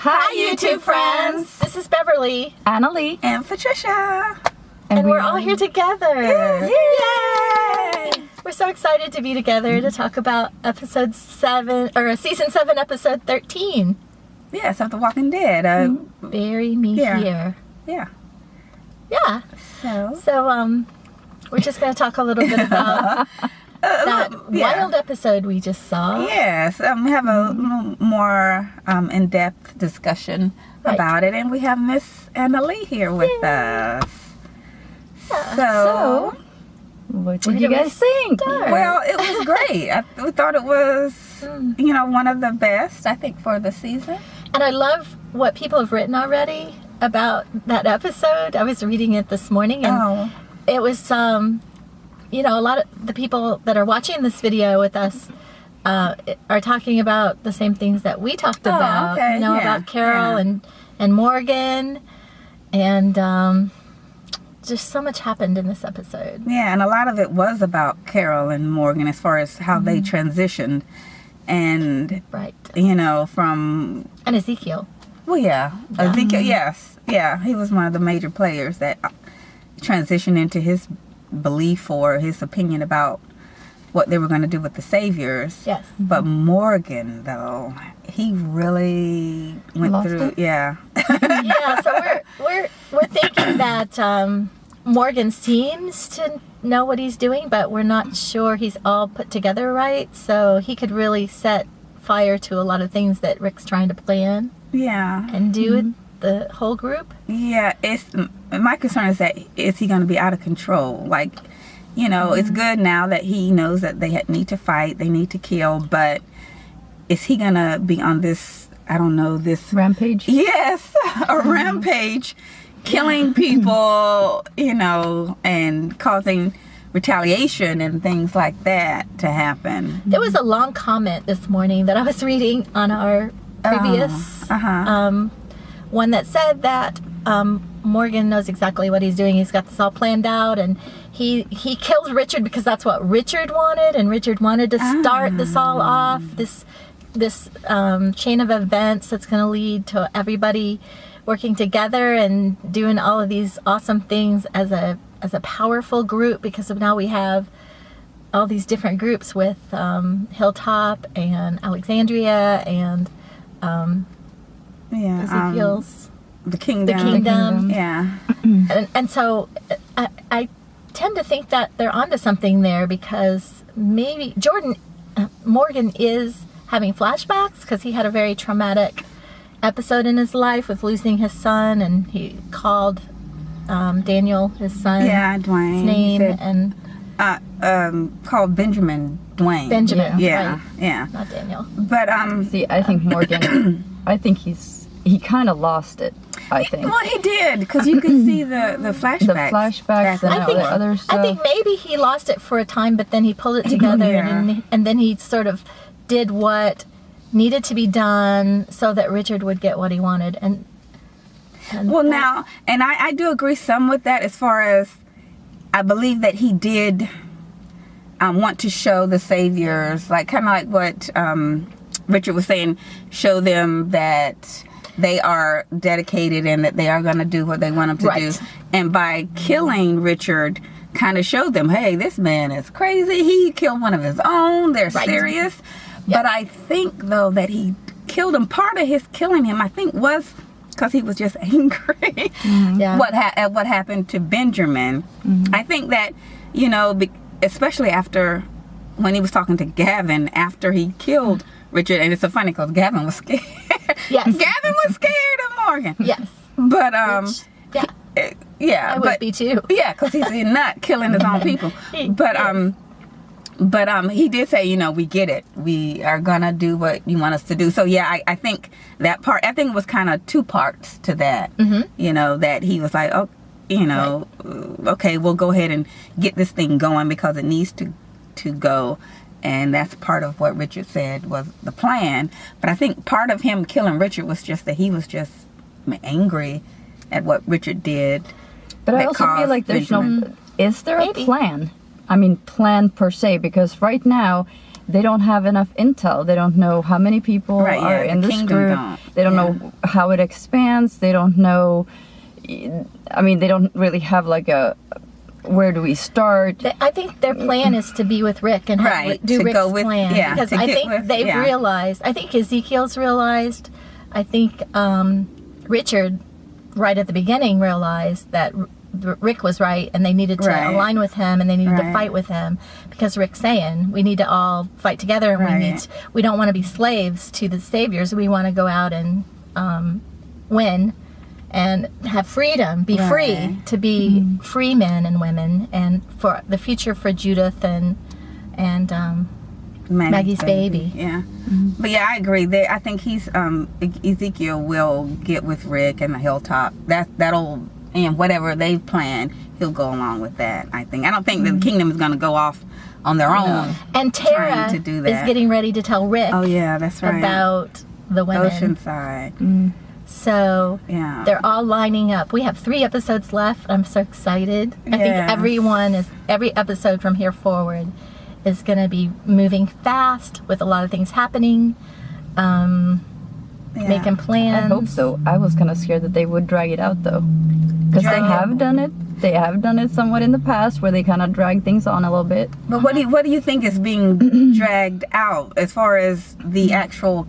Hi, YouTube friends. This is Beverly. Annalie. And Patricia. And we're all here together. Yay! We're so excited to be together to talk about season 7, episode 13. Yes, of The Walking Dead. Bury me here. Yeah. Yeah. So, we're just going to talk a little bit about that wild episode we just saw. Yes, we have a little more in-depth discussion about it, and we have Miss Annalie here with us. So, what did you guys think? Well, it was great. We thought it was, one of the best, I think, for the season. And I love what people have written already about that episode. I was reading it this morning, and it was, a lot of the people that are watching this video with us are talking about the same things that we talked about. Okay. About Carol and Morgan, and just so much happened in this episode. Yeah, and a lot of it was about Carol and Morgan as far as how they transitioned, and from and Ezekiel. Well, Ezekiel, yes, he was one of the major players that transitioned into his belief or his opinion about what they were going to do with the Saviors. Yes. But Morgan, though, he really went through. Yeah. So we're thinking that Morgan seems to know what he's doing, but we're not sure he's all put together right. So he could really set fire to a lot of things that Rick's trying to plan. Yeah. And do with the whole group. Yeah, my concern is that is he going to be out of control? Like, it's good now that he knows that they need to fight, they need to kill, but is he going to be on this, this rampage? Yes, a rampage, killing people, and causing retaliation and things like that to happen. There was a long comment this morning that I was reading on our previous one that said that Morgan knows exactly what he's doing. He's got this all planned out, and he killed Richard because that's what Richard wanted, and Richard wanted to start this all off, this chain of events that's going to lead to everybody working together and doing all of these awesome things as a powerful group, because of now we have all these different groups with Hilltop and Alexandria and Ezekiel's the kingdom. Yeah. And so I tend to think that they're onto something there, because maybe Morgan is having flashbacks because he had a very traumatic episode in his life with losing his son, and he called Daniel, his son, Dwayne, name, and called Benjamin Dwayne. Benjamin, yeah, right. Yeah, not Daniel. But see, I think Morgan, I think he kind of lost it. I think. Well, he did, because you could see the flashbacks. The flashbacks and other stuff. I think maybe he lost it for a time, but then he pulled it together, and then he sort of did what needed to be done so that Richard would get what he wanted. And I do agree some with that, as far as I believe that he did want to show the Saviors, like kind of like what Richard was saying, show them that they are dedicated and that they are going to do what they want them to do. And by killing Richard, kind of showed them, hey, this man is crazy. He killed one of his own. They're serious. But I think, though, that he killed him. Part of his killing him, I think, was because he was just angry at what happened to Benjamin. I think that, especially after when he was talking to Gavin after he killed Richard, and it's so funny because Gavin was scared. Yes. Gavin was scared of Morgan. Yes. But I would be too. Yeah, because he's not killing his own people. But he did say, we get it. We are gonna do what you want us to do. So yeah, I think that part. I think it was kind of two parts to that. That he was like, okay, we'll go ahead and get this thing going because it needs to go. And that's part of what Richard said was the plan. But I think part of him killing Richard was just that he was just angry at what Richard did. But I also feel like there's Benjamin. is there a plan? I mean, plan per se, because right now they don't have enough intel. They don't know how many people are in this group. They don't know how it expands. They don't know. I mean, they don't really have like a. Where do we start? I think their plan is to be with Rick and do Rick's plan. Because I think they've realized. I think Ezekiel's realized. I think Richard, right at the beginning, realized that Rick was right, and they needed to align with him, and they needed to fight with him, because Rick's saying we need to all fight together, and we don't want to be slaves to the saviors. We want to go out and win and have freedom, be free, to be free men and women, and for the future for Judith and Maggie's baby. Yeah. But yeah, I agree. I think Ezekiel will get with Rick and the hilltop. That'll, and whatever they've planned, he'll go along with that, I think. I don't think the kingdom is going to go off on their own. And Tara is getting ready to tell Rick about the women. Oceanside. So they're all lining up. We have 3 episodes left. I'm so excited. I think every episode from here forward is going to be moving fast with a lot of things happening, making plans. I hope so. I was kind of scared that they would drag it out, though, because they have done it. They have done it somewhat in the past, where they kind of drag things on a little bit. But what do you think is being dragged out as far as the actual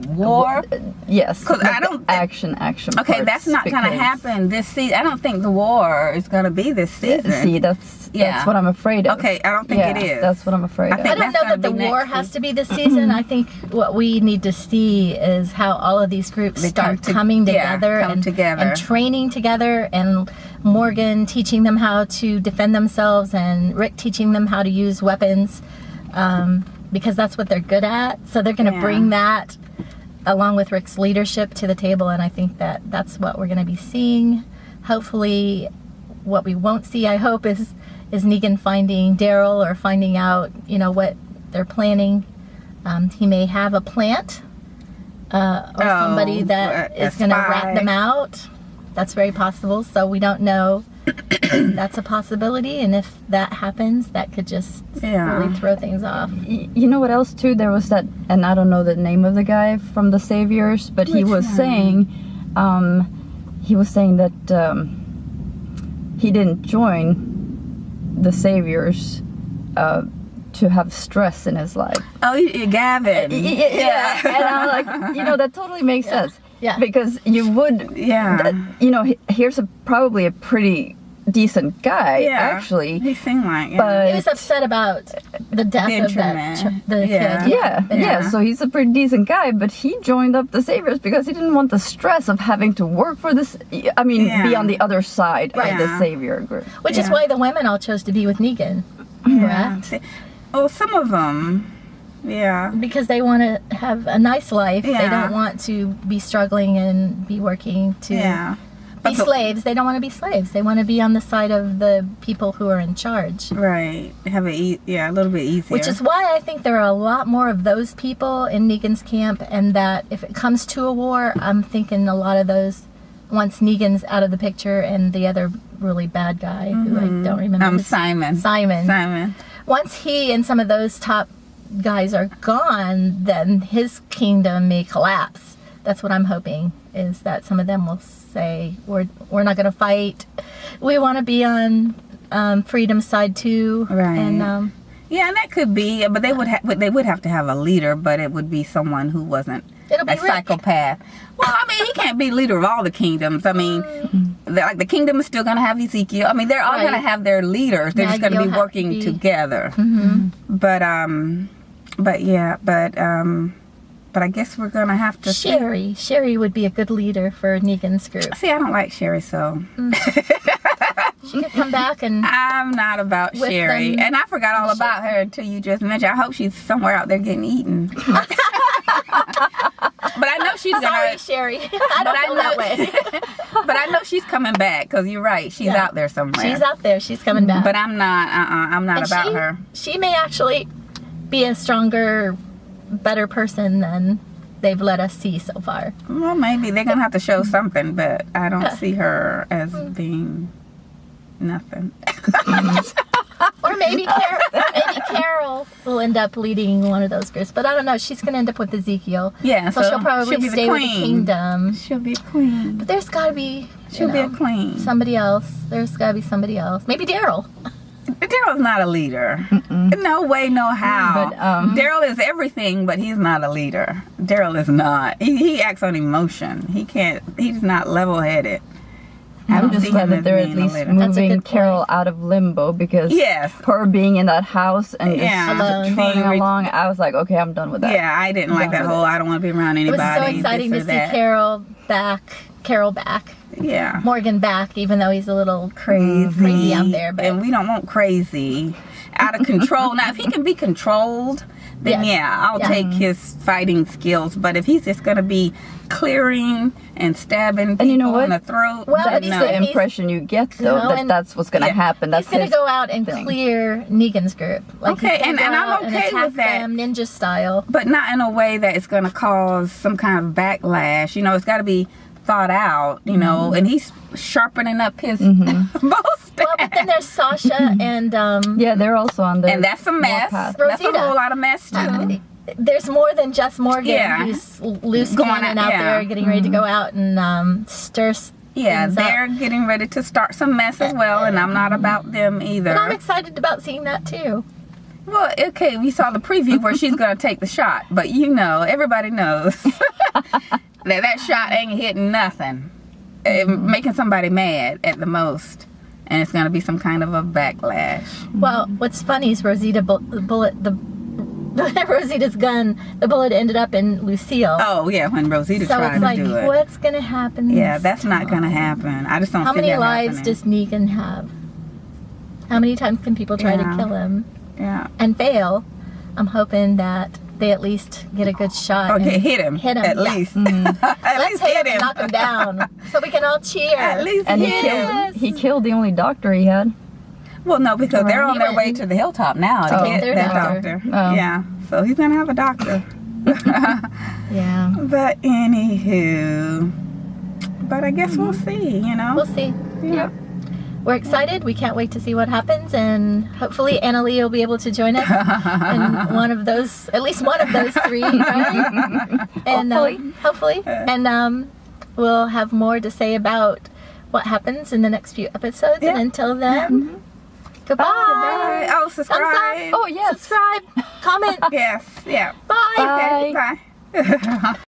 war? Yes, because I don't action. Okay, that's not going to happen this season. I don't think the war is going to be this season. See, that's what I'm afraid of. Okay, I don't think it is. That's what I'm afraid of. I don't know that the war has to be this season. I think what we need to see is how all of these groups start coming together and training together, and Morgan teaching them how to defend themselves, and Rick teaching them how to use weapons, because that's what they're good at. So they're going to bring that along with Rick's leadership to the table, and I think that's what we're going to be seeing. Hopefully, what we won't see, I hope, is Negan finding Daryl, or finding out, what they're planning. He may have a plant, or somebody that is going to rat them out. That's very possible. So we don't know. That's a possibility, and if that happens, that could just really throw things off. You know what else too? There was that, and I don't know the name of the guy from the Saviors, but he was saying that he didn't join the Saviors to have stress in his life. Oh, Gavin. Yeah. And I'm like, that totally makes sense. Yeah. Because you would, here's probably a pretty decent guy, actually. He seemed like, but he was upset about the death of the kid. Yeah. So he's a pretty decent guy, but he joined up the Saviors because he didn't want the stress of having to work for this. I mean, be on the other side of the Savior group. Which is why the women all chose to be with Negan, correct? Oh, some of them. Yeah. Because they want to have a nice life. Yeah. They don't want to be struggling and be working to be slaves. They don't want to be slaves. They want to be on the side of the people who are in charge. Right. Have a little bit easier. Which is why I think there are a lot more of those people in Negan's camp, and that if it comes to a war, I'm thinking a lot of those, once Negan's out of the picture and the other really bad guy, who I don't remember. Simon. Once he and some of those top guys are gone, then his kingdom may collapse. That's what I'm hoping, is that some of them will say, we're not going to fight. We want to be on freedom's side too. Right. And and that could be, but they would have to have a leader, but it would be someone who wasn't a psychopath. Well, I mean, he can't be leader of all the kingdoms. I mean, the kingdom is still going to have Ezekiel. I mean, they're all going to have their leaders. They're just going to be working together. But I guess we're going to have to Sherry would be a good leader for Negan's group. See, I don't like Sherry, so she could come back, and I'm not about Sherry. And I forgot all about her until you just mentioned. I hope she's somewhere out there getting eaten. But I know she's gonna. Sorry, Sherry. I don't feel that way. But I know she's coming back, because you're right. She's out there somewhere. She's out there. She's coming back. But I'm not. I'm not about her. She may actually be a stronger, better person than they've let us see so far. Well, maybe they're gonna have to show something, but I don't see her as being nothing. Or maybe Carol will end up leading one of those groups. But I don't know. She's going to end up with Ezekiel. Yeah, so she'll probably stay with the kingdom. She'll be a queen. But there's got to be, she'll be a queen. Somebody else. There's got to be somebody else. Maybe Daryl. Daryl's not a leader. No way, no how. But Daryl is everything, but he's not a leader. Daryl is not. He acts on emotion. He's not level-headed. I'm just glad that they're at least moving Carol out of limbo, because her being in that house and just trotting along, I was like, okay, I'm done with that. Yeah, I didn't like that whole, I don't want to be around anybody. It was so exciting to see Carol back. Yeah. Morgan back, even though he's a little crazy out there. But. And we don't want crazy, out of control. Now, if he can be controlled, then I'll take his fighting skills. But if he's just going to be clearing and stabbing people in the throat, that's the impression you get, though, that's what's going to happen. That's he's going to go out and clear Negan's group. Like, okay, and I'm okay with that. Them ninja style. But not in a way that it's going to cause some kind of backlash. It's got to be thought out, and he's sharpening up his bow staff. Well, but then there's Sasha and they're also on the and that's a mess. That's a whole lot of mess too. There's more than just Morgan who's loose cannon out there getting ready to go out and stir. Yeah, they're getting ready to start some mess as well, and I'm not about them either. But I'm excited about seeing that too. Well, okay, we saw the preview where she's going to take the shot, but everybody knows that shot ain't hitting nothing. Making somebody mad at the most, and it's going to be some kind of a backlash. Well, what's funny is Rosita's gun, the bullet ended up in Lucille. Oh, yeah, when Rosita tried to do it. So what's going to happen? Yeah, that's not going to happen. I just don't see that happening. How many lives does Negan have? How many times can people try to kill him? Yeah. And fail? I'm hoping that they at least get a good shot. Okay, hit him. At least. Let's hit him and knock him down so we can all cheer. At least and he killed the only doctor he had. Well, no, because they're on their way to the hilltop now to get that doctor. Oh. Yeah, so he's going to have a doctor. Yeah. But anywho, I guess we'll see, We'll see. Yeah. We're excited. We can't wait to see what happens, and hopefully Annalie will be able to join us in at least one of those three, right? And hopefully, and we'll have more to say about what happens in the next few episodes. And until then, goodbye. Bye. Oh, subscribe. Thumbs up. Oh yes, subscribe. Comment. Yes. Yeah. Bye. Okay. Bye.